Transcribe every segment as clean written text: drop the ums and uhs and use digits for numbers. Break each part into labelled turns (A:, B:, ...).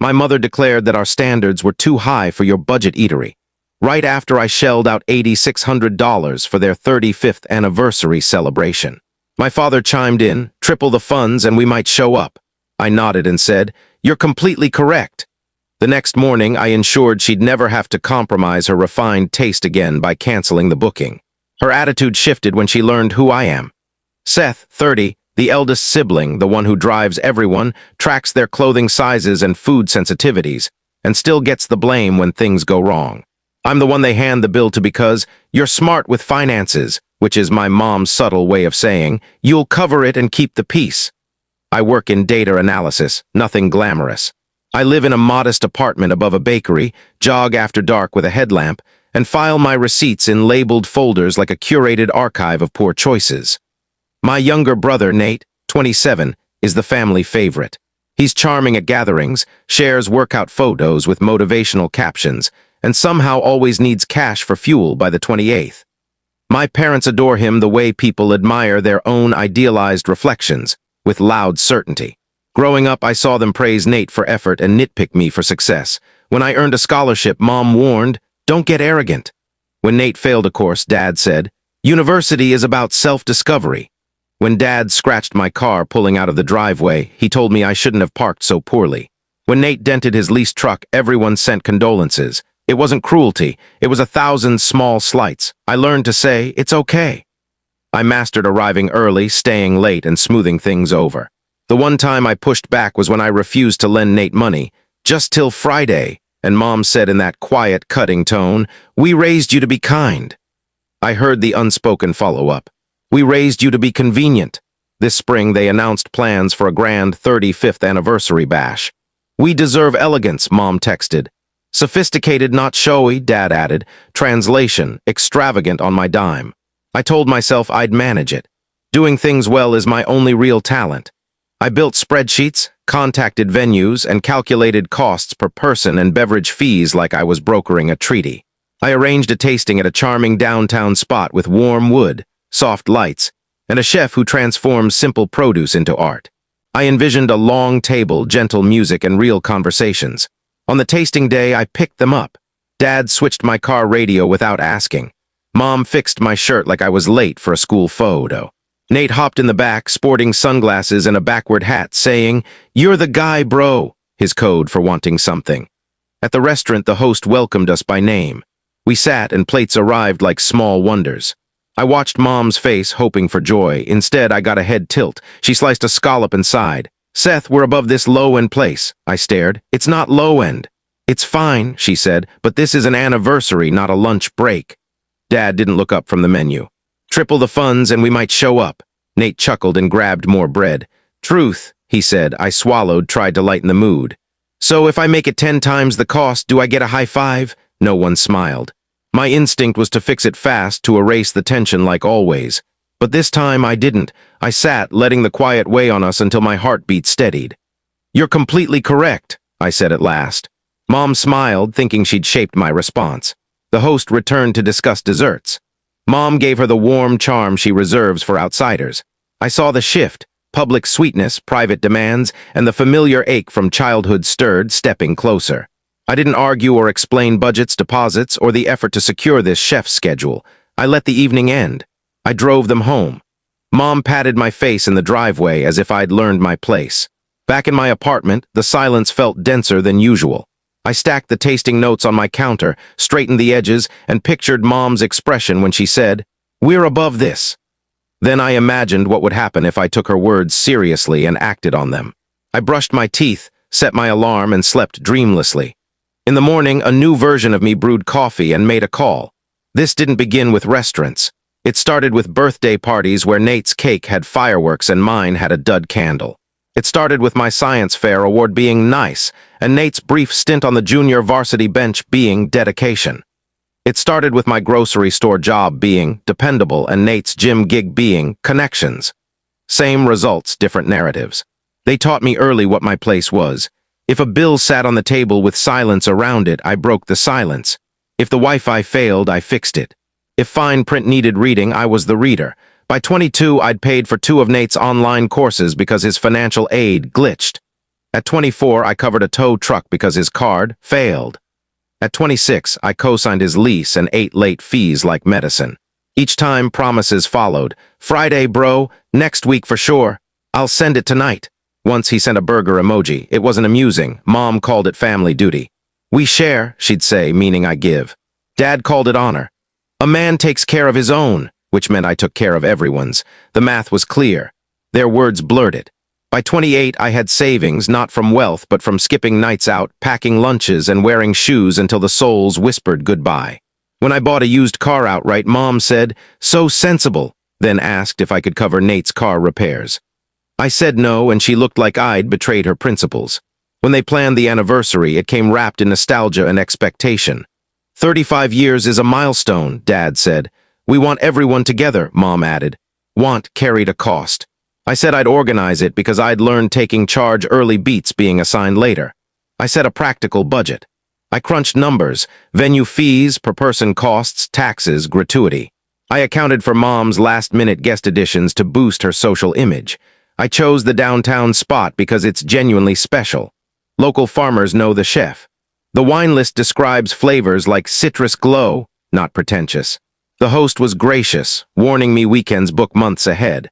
A: My mother declared that our standards were too high for your budget eatery. Right after I shelled out $8,600 for their 35th anniversary celebration. My father chimed in, triple the funds and we might show up. I nodded and said, "You're completely correct." The next morning, I ensured she'd never have to compromise her refined taste again by canceling the booking. Her attitude shifted when she learned who I am. Seth, 30, the eldest sibling, the one who drives everyone, tracks their clothing sizes and food sensitivities, and still gets the blame when things go wrong. I'm the one they hand the bill to because you're smart with finances, which is my mom's subtle way of saying, you'll cover it and keep the peace. I work in data analysis, nothing glamorous. I live in a modest apartment above a bakery, jog after dark with a headlamp, and file my receipts in labeled folders like a curated archive of poor choices. My younger brother, Nate, 27, is the family favorite. He's charming at gatherings, shares workout photos with motivational captions, and somehow always needs cash for fuel by the 28th. My parents adore him the way people admire their own idealized reflections, with loud certainty. Growing up, I saw them praise Nate for effort and nitpick me for success. When I earned a scholarship, Mom warned, "Don't get arrogant." When Nate failed a course, Dad said, "University is about self-discovery." When Dad scratched my car pulling out of the driveway, he told me I shouldn't have parked so poorly. When Nate dented his leased truck, everyone sent condolences. It wasn't cruelty, it was 1,000 small slights. I learned to say, "It's okay." I mastered arriving early, staying late, and smoothing things over. The one time I pushed back was when I refused to lend Nate money, just till Friday, and Mom said in that quiet, cutting tone, "We raised you to be kind." I heard the unspoken follow-up. "We raised you to be convenient." This spring, they announced plans for a grand 35th anniversary bash. "We deserve elegance," Mom texted. "Sophisticated, not showy," Dad added. Translation, extravagant on my dime. I told myself I'd manage it. Doing things well is my only real talent. I built spreadsheets, contacted venues, and calculated costs per person and beverage fees like I was brokering a treaty. I arranged a tasting at a charming downtown spot with warm wood, soft lights, and a chef who transforms simple produce into art. I envisioned a long table, gentle music, and real conversations. On the tasting day, I picked them up. Dad switched my car radio without asking. Mom fixed my shirt like I was late for a school photo. Nate hopped in the back, sporting sunglasses and a backward hat, saying, "You're the guy, bro," his code for wanting something. At the restaurant, the host welcomed us by name. We sat and plates arrived like small wonders. I watched Mom's face, hoping for joy. Instead, I got a head tilt. She sliced a scallop and sighed. "Seth, we're above this low-end place." I stared. "It's not low-end." "It's fine," she said, "but this is an anniversary, not a lunch break." Dad didn't look up from the menu. "Triple the funds and we might show up." Nate chuckled and grabbed more bread. "Truth," he said. I swallowed, tried to lighten the mood. "So if I make it 10 times the cost, do I get a high five?" No one smiled. My instinct was to fix it fast, to erase the tension like always. But this time I didn't. I sat, letting the quiet weigh on us until my heartbeat steadied. "You're completely correct," I said at last. Mom smiled, thinking she'd shaped my response. The host returned to discuss desserts. Mom gave her the warm charm she reserves for outsiders. I saw the shift, public sweetness, private demands, and the familiar ache from childhood stirred, stepping closer. I didn't argue or explain budgets, deposits, or the effort to secure this chef's schedule. I let the evening end. I drove them home. Mom patted my face in the driveway as if I'd learned my place. Back in my apartment, the silence felt denser than usual. I stacked the tasting notes on my counter, straightened the edges, and pictured Mom's expression when she said, "We're above this." Then I imagined what would happen if I took her words seriously and acted on them. I brushed my teeth, set my alarm, and slept dreamlessly. In the morning, a new version of me brewed coffee and made a call. This didn't begin with restaurants. It started with birthday parties where Nate's cake had fireworks and mine had a dud candle. It started with my science fair award being nice, and Nate's brief stint on the junior varsity bench being dedication. It started with my grocery store job being dependable and Nate's gym gig being connections. Same results, different narratives. They taught me early what my place was. If a bill sat on the table with silence around it, I broke the silence. If the Wi-Fi failed, I fixed it. If fine print needed reading, I was the reader. By 22, I'd paid for 2 of Nate's online courses because his financial aid glitched. At 24, I covered a tow truck because his card failed. At 26, I co-signed his lease and ate late fees like medicine. Each time, promises followed. Friday, bro. Next week for sure. I'll send it tonight. Once he sent a burger emoji. It wasn't amusing. Mom called it family duty. We share, she'd say, meaning I give. Dad called it honor. A man takes care of his own, which meant I took care of everyone's. The math was clear. Their words blurred it. By 28, I had savings, not from wealth, but from skipping nights out, packing lunches, and wearing shoes until the souls whispered goodbye. When I bought a used car outright, Mom said, "So sensible," then asked if I could cover Nate's car repairs. I said no, and she looked like I'd betrayed her principles. When they planned the anniversary, it came wrapped in nostalgia and expectation. 35 years is a milestone, Dad said. We want everyone together, Mom added. Want carried a cost. I said I'd organize it because I'd learned taking charge early beats being assigned later. I set a practical budget. I crunched numbers, venue fees, per-person costs, taxes, gratuity. I accounted for Mom's last-minute guest additions to boost her social image. I chose the downtown spot because it's genuinely special. Local farmers know the chef. The wine list describes flavors like citrus glow, not pretentious. The host was gracious, warning me weekends book months ahead.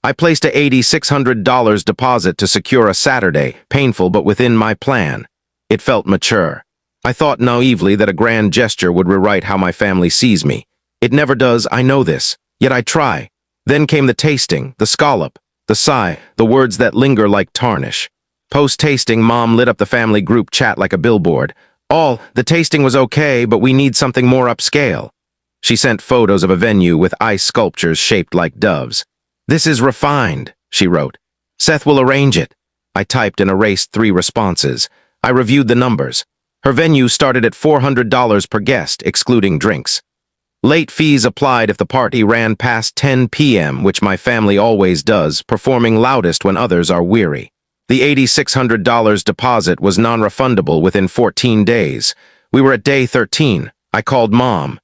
A: I placed a $8,600 deposit to secure a Saturday, painful but within my plan. It felt mature. I thought naively that a grand gesture would rewrite how my family sees me. It never does, I know this, yet I try. Then came the tasting, the scallop, the sigh, the words that linger like tarnish. Post-tasting, Mom lit up the family group chat like a billboard. The tasting was okay, but we need something more upscale. She sent photos of a venue with ice sculptures shaped like doves. This is refined, she wrote. Seth will arrange it. I typed and erased 3 responses. I reviewed the numbers. Her venue started at $400 per guest, excluding drinks. Late fees applied if the party ran past 10 p.m., which my family always does, performing loudest when others are weary. The $8,600 deposit was non-refundable within 14 days. We were at day 13. I called Mom.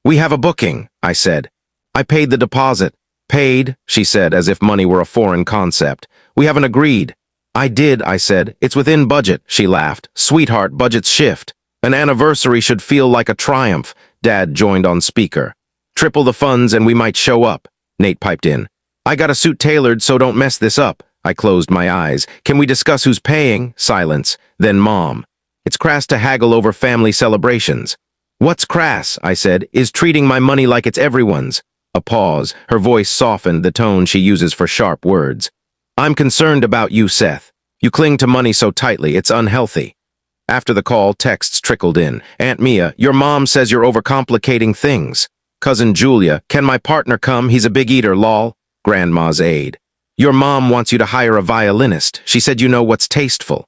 A: We have a booking, I said. I paid the deposit. Paid, she said, as if money were a foreign concept. We haven't agreed. I did, I said. It's within budget, she laughed. Sweetheart, budgets shift. An anniversary should feel like a triumph. Dad joined on speaker. Triple the funds and we might show up, Nate piped in. I got a suit tailored, so don't mess this up. I closed my eyes. Can we discuss who's paying? Silence. Then Mom. It's crass to haggle over family celebrations. What's crass, I said, is treating my money like it's everyone's. A pause. Her voice softened, the tone she uses for sharp words. I'm concerned about you, Seth. You cling to money so tightly, it's unhealthy. After the call, texts trickled in. Aunt Mia, your mom says you're overcomplicating things. Cousin Julia, can my partner come? He's a big eater, lol. Grandma's aide. Your mom wants you to hire a violinist. She said you know what's tasteful.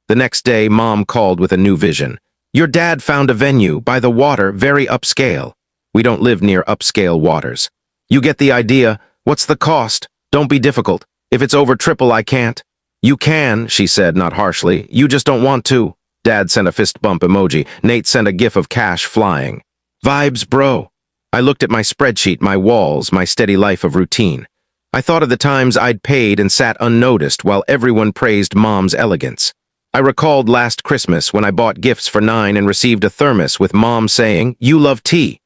A: The next day, Mom called with a new vision. Your dad found a venue, by the water, very upscale. We don't live near upscale waters. You get the idea. What's the cost? Don't be difficult. If it's over triple, I can't. You can, she said, not harshly. You just don't want to. Dad sent a fist bump emoji. Nate sent a gif of cash flying. Vibes, bro. I looked at my spreadsheet, my walls, my steady life of routine. I thought of the times I'd paid and sat unnoticed while everyone praised Mom's elegance. I recalled last Christmas when I bought gifts for 9 and received a thermos with Mom saying, "You love tea."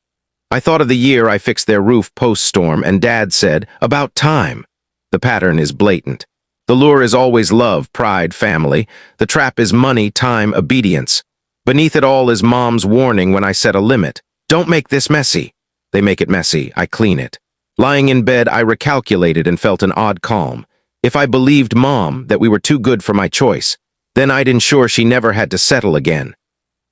A: I thought of the year I fixed their roof post-storm and Dad said, "About time." The pattern is blatant. The lure is always love, pride, family. The trap is money, time, obedience. Beneath it all is Mom's warning when I set a limit. Don't make this messy. They make it messy. I clean it. Lying in bed, I recalculated and felt an odd calm. If I believed Mom that we were too good for my choice, then I'd ensure she never had to settle again.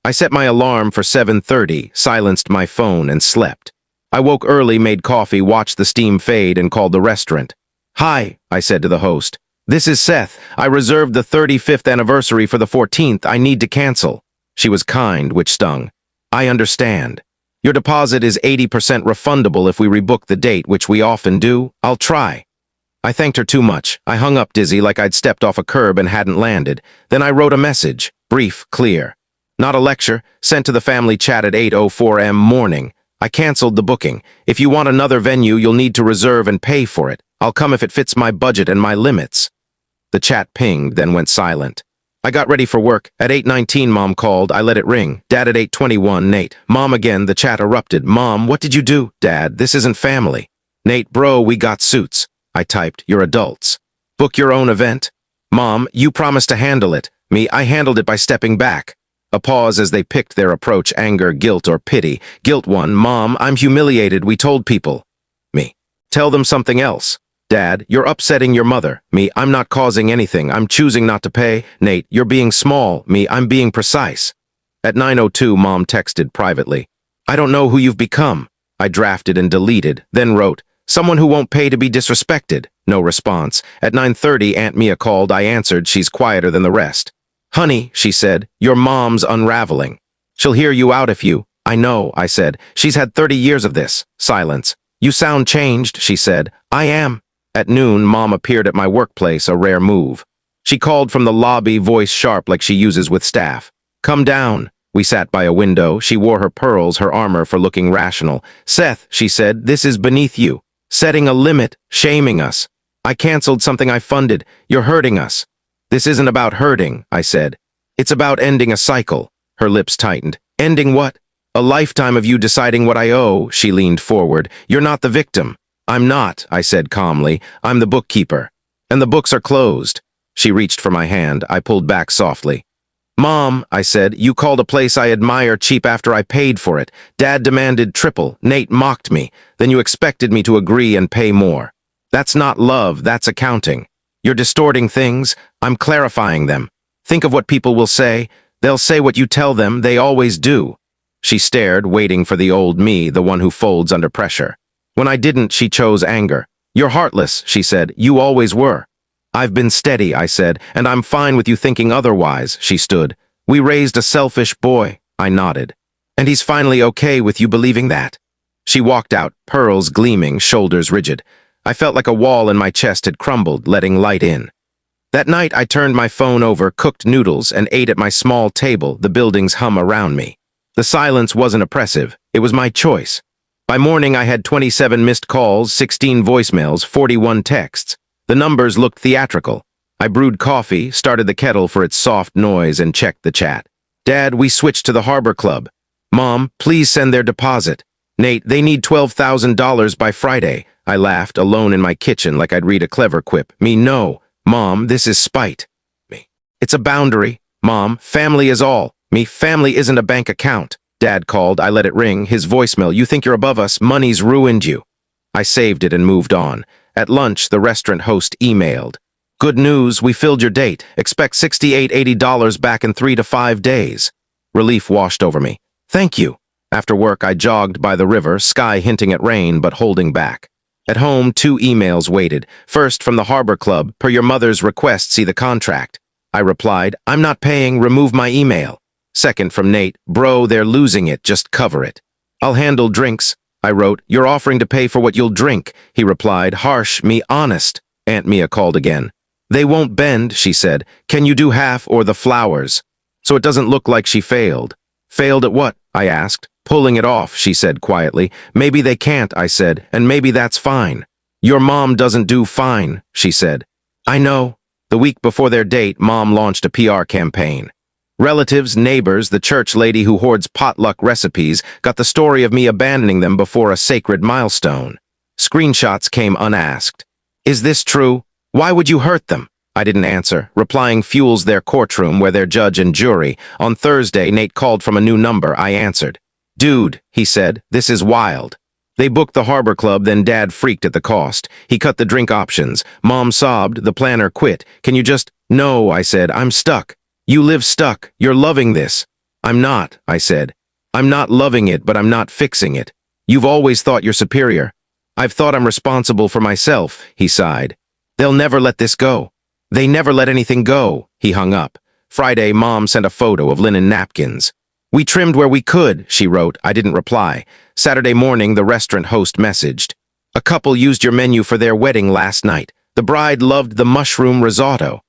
A: I set my alarm for 7:30, silenced my phone, and slept. I woke early, made coffee, watched the steam fade, and called the restaurant. Hi, I said to the host. This is Seth. I reserved the 35th anniversary for the 14th. I need to cancel. She was kind, which stung. I understand. Your deposit is 80% refundable if we rebook the date, which we often do. I'll try. I thanked her too much. I hung up dizzy like I'd stepped off a curb and hadn't landed. Then I wrote a message. Brief, clear. Not a lecture, sent to the family chat at 8:04 a.m. morning. I canceled the booking. If you want another venue, you'll need to reserve and pay for it. I'll come if it fits my budget and my limits. The chat pinged, then went silent. I got ready for work. At 8:19, Mom called. I let it ring. Dad at 8:21, Nate. Mom again, the chat erupted. Mom, what did you do? Dad, this isn't family. Nate, bro, we got suits. I typed, you're adults. Book your own event? Mom, you promised to handle it. Me, I handled it by stepping back. A pause as they picked their approach, anger, guilt, or pity. Guilt one, Mom, I'm humiliated, we told people. Me, tell them something else. Dad, you're upsetting your mother. Me, I'm not causing anything. I'm choosing not to pay. Nate, you're being small. Me, I'm being precise. At 9:02, Mom texted privately. I don't know who you've become. I drafted and deleted, then wrote, someone who won't pay to be disrespected. No response. At 9:30, Aunt Mia called. I answered. She's quieter than the rest. Honey, she said, your mom's unraveling. She'll hear you out if you... I know, I said. She's had 30 years of this. Silence. You sound changed, she said. I am. At noon, Mom appeared at my workplace, a rare move. She called from the lobby, voice sharp like she uses with staff. Come down. We sat by a window. She wore her pearls, her armor for looking rational. Seth, she said, this is beneath you. Setting a limit, shaming us. I canceled something I funded. You're hurting us. This isn't about hurting, I said. It's about ending a cycle. Her lips tightened. Ending what? A lifetime of you deciding what I owe, she leaned forward. You're not the victim. I'm not, I said calmly. I'm the bookkeeper. And the books are closed. She reached for my hand. I pulled back softly. Mom, I said, you called a place I admire cheap after I paid for it. Dad demanded triple. Nate mocked me. Then you expected me to agree and pay more. That's not love, that's accounting. You're distorting things. I'm clarifying them. Think of what people will say. They'll say what you tell them. They always do. She stared, waiting for the old me, the one who folds under pressure. When I didn't, she chose anger. You're heartless, she said. You always were. I've been steady, I said, and I'm fine with you thinking otherwise, she stood. We raised a selfish boy, I nodded. And he's finally okay with you believing that? She walked out, pearls gleaming, shoulders rigid. I felt like a wall in my chest had crumbled, letting light in. That night, I turned my phone over, cooked noodles, and ate at my small table, the building's hum around me. The silence wasn't oppressive. It was my choice. By morning, I had 27 missed calls, 16 voicemails, 41 texts. The numbers looked theatrical. I brewed coffee, started the kettle for its soft noise, and checked the chat. Dad, we switched to the Harbor Club. Mom, please send their deposit. Nate, they need $12,000 by Friday. I laughed, alone in my kitchen like I'd read a clever quip. Me, no. Mom, this is spite. Me, it's a boundary. Mom, family is all. Me, family isn't a bank account. Dad called. I let it ring. His voicemail. You think you're above us. Money's ruined you. I saved it and moved on. At lunch, the restaurant host emailed. Good news, we filled your date. Expect $68-80 back in 3 to 5 days. Relief washed over me. Thank you. After work, I jogged by the river, sky hinting at rain but holding back. At home, 2 emails waited. First, from the Harbor Club, per your mother's request, see the contract. I replied, I'm not paying, remove my email. Second, from Nate, bro, they're losing it, just cover it. I'll handle drinks. I wrote, you're offering to pay for what you'll drink. He replied, harsh, me honest. Aunt Mia called again. They won't bend, she said. Can you do half or the flowers? So it doesn't look like she failed. Failed at what? I asked. Pulling it off, she said quietly. Maybe they can't, I said, and maybe that's fine. Your mom doesn't do fine, she said. I know. The week before their date, Mom launched a PR campaign. Relatives, neighbors, the church lady who hoards potluck recipes got the story of me abandoning them before a sacred milestone. Screenshots came unasked. Is this true? Why would you hurt them? I didn't answer. Replying fuels their courtroom where they're judge and jury. On Thursday, Nate called from a new number. I answered. Dude, he said, this is wild. They booked the Harbor Club, then Dad freaked at the cost. He cut the drink options. Mom sobbed. The planner quit. Can you just... No, I said. I'm stuck. You live stuck. You're loving this. I'm not, I said. I'm not loving it, but I'm not fixing it. You've always thought you're superior. I've thought I'm responsible for myself, he sighed. They'll never let this go. They never let anything go, he hung up. Friday, Mom sent a photo of linen napkins. We trimmed where we could, she wrote. I didn't reply. Saturday morning, the restaurant host messaged. A couple used your menu for their wedding last night. The bride loved the mushroom risotto.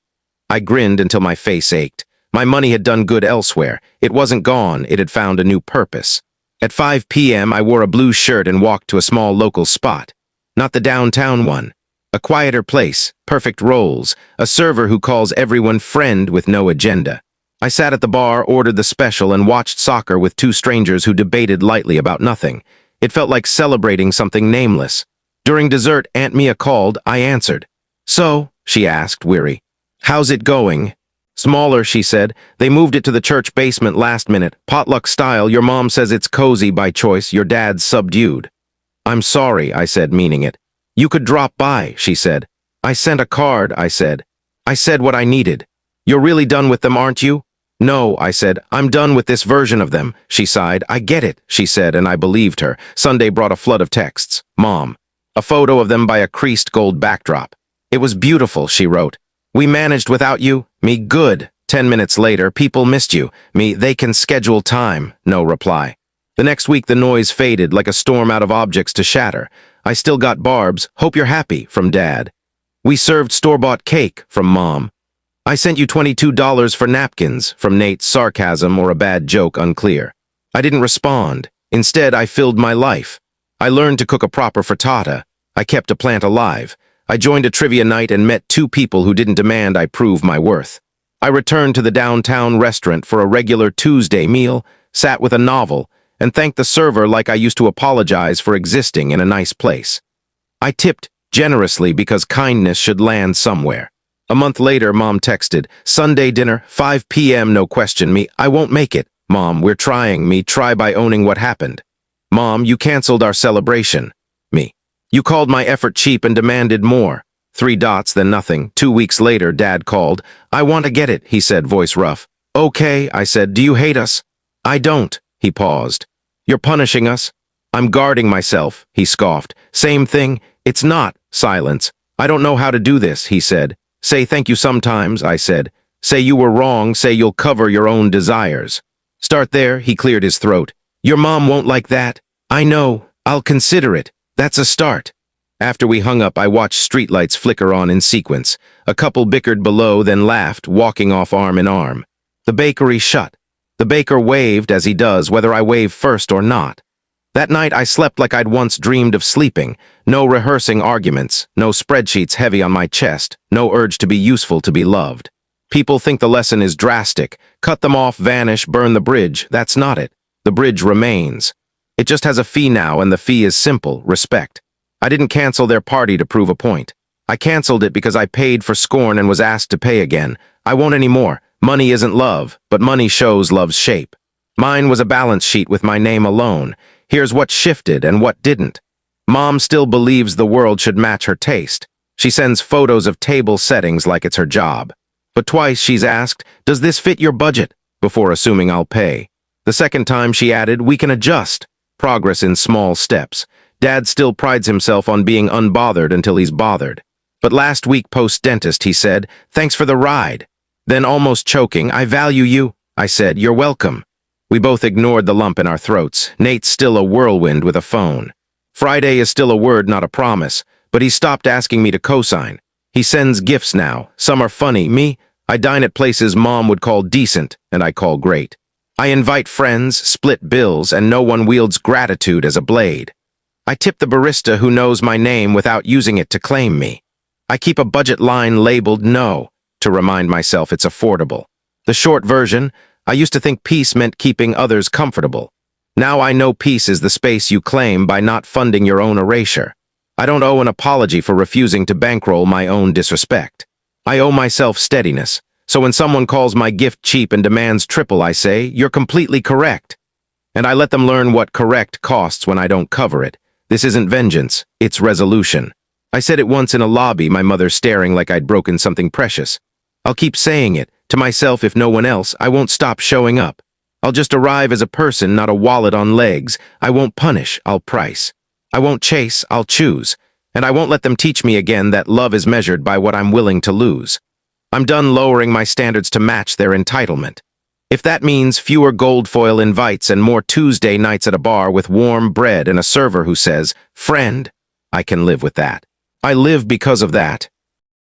A: I grinned until my face ached. My money had done good elsewhere. It wasn't gone. It had found a new purpose. At 5 p.m., I wore a blue shirt and walked to a small local spot. Not the downtown one. A quieter place, perfect roles, a server who calls everyone friend with no agenda. I sat at the bar, ordered the special, and watched soccer with two strangers who debated lightly about nothing. It felt like celebrating something nameless. During dessert, Aunt Mia called. I answered. "So," she asked, weary. "How's it going?" "Smaller," she said. "They moved it to the church basement last minute. Potluck style. Your mom says it's cozy by choice. Your dad's subdued." "I'm sorry," I said, meaning it. "You could drop by," she said. "I sent a card," I said. "I said what I needed." "You're really done with them, aren't you?" "No," I said. "I'm done with this version of them." She sighed. "I get it," she said, and I believed her. Sunday brought a flood of texts. "Mom." A photo of them by a creased gold backdrop. "It was beautiful," she wrote. "We managed without you." Me, "Good." 10 minutes later, "People missed you." Me, "They can schedule time." No reply. The next week the noise faded like a storm out of objects to shatter. I still got barbs, "Hope you're happy," from Dad. "We served store-bought cake," from Mom. "I sent you $22 for napkins," from Nate, sarcasm or a bad joke unclear. I didn't respond. Instead, I filled my life. I learned to cook a proper frittata. I kept a plant alive. I joined a trivia night and met two people who didn't demand I prove my worth. I returned to the downtown restaurant for a regular Tuesday meal, sat with a novel, and thanked the server like I used to apologize for existing in a nice place. I tipped generously because kindness should land somewhere. A month later, Mom texted, "Sunday dinner, 5 p.m., no question." Me, "I won't make it." "Mom, we're trying." Me, "Try by owning what happened." "Mom, you canceled our celebration." Me, "You called my effort cheap and demanded more." 3 dots, then nothing. 2 weeks later, Dad called. "I want to get it," he said, voice rough. "Okay," I said. "Do you hate us?" "I don't." He paused. "You're punishing us?" "I'm guarding myself," he scoffed. "Same thing." "It's not." Silence. "I don't know how to do this," he said. "Say thank you sometimes," I said. "Say you were wrong. Say you'll cover your own desires." "Start there," he cleared his throat. "Your mom won't like that." "I know. I'll consider it. That's a start." After we hung up, I watched streetlights flicker on in sequence. A couple bickered below, then laughed, walking off arm in arm. The bakery shut. The baker waved, as he does, whether I wave first or not. That night I slept like I'd once dreamed of sleeping. No rehearsing arguments, no spreadsheets heavy on my chest, no urge to be useful to be loved. People think the lesson is drastic. Cut them off, vanish, burn the bridge. That's not it. The bridge remains. It just has a fee now, and the fee is simple: respect. I didn't cancel their party to prove a point. I canceled it because I paid for scorn and was asked to pay again. I won't anymore. Money isn't love, but money shows love's shape. Mine was a balance sheet with my name alone. Here's what shifted and what didn't. Mom still believes the world should match her taste. She sends photos of table settings like it's her job. But twice she's asked, "Does this fit your budget?" before assuming I'll pay. The second time she added, "We can adjust." Progress in small steps. Dad still prides himself on being unbothered until he's bothered. But last week post-dentist he said, "Thanks for the ride." Then almost choking, "I value you." I said, "You're welcome." We both ignored the lump in our throats. Nate's still a whirlwind with a phone. Friday is still a word, not a promise, but he stopped asking me to co-sign. He sends gifts now. Some are funny. Me, I dine at places Mom would call decent, and I call great. I invite friends, split bills, and no one wields gratitude as a blade. I tip the barista who knows my name without using it to claim me. I keep a budget line labeled "No" to remind myself it's affordable. The short version: I used to think peace meant keeping others comfortable. Now I know peace is the space you claim by not funding your own erasure. I don't owe an apology for refusing to bankroll my own disrespect. I owe myself steadiness. So when someone calls my gift cheap and demands triple, I say, "You're completely correct." And I let them learn what correct costs when I don't cover it. This isn't vengeance, it's resolution. I said it once in a lobby, my mother staring like I'd broken something precious. I'll keep saying it, to myself if no one else. I won't stop showing up. I'll just arrive as a person, not a wallet on legs. I won't punish, I'll price. I won't chase, I'll choose. And I won't let them teach me again that love is measured by what I'm willing to lose. I'm done lowering my standards to match their entitlement. If that means fewer gold foil invites and more Tuesday nights at a bar with warm bread and a server who says, "Friend," I can live with that. I live because of that.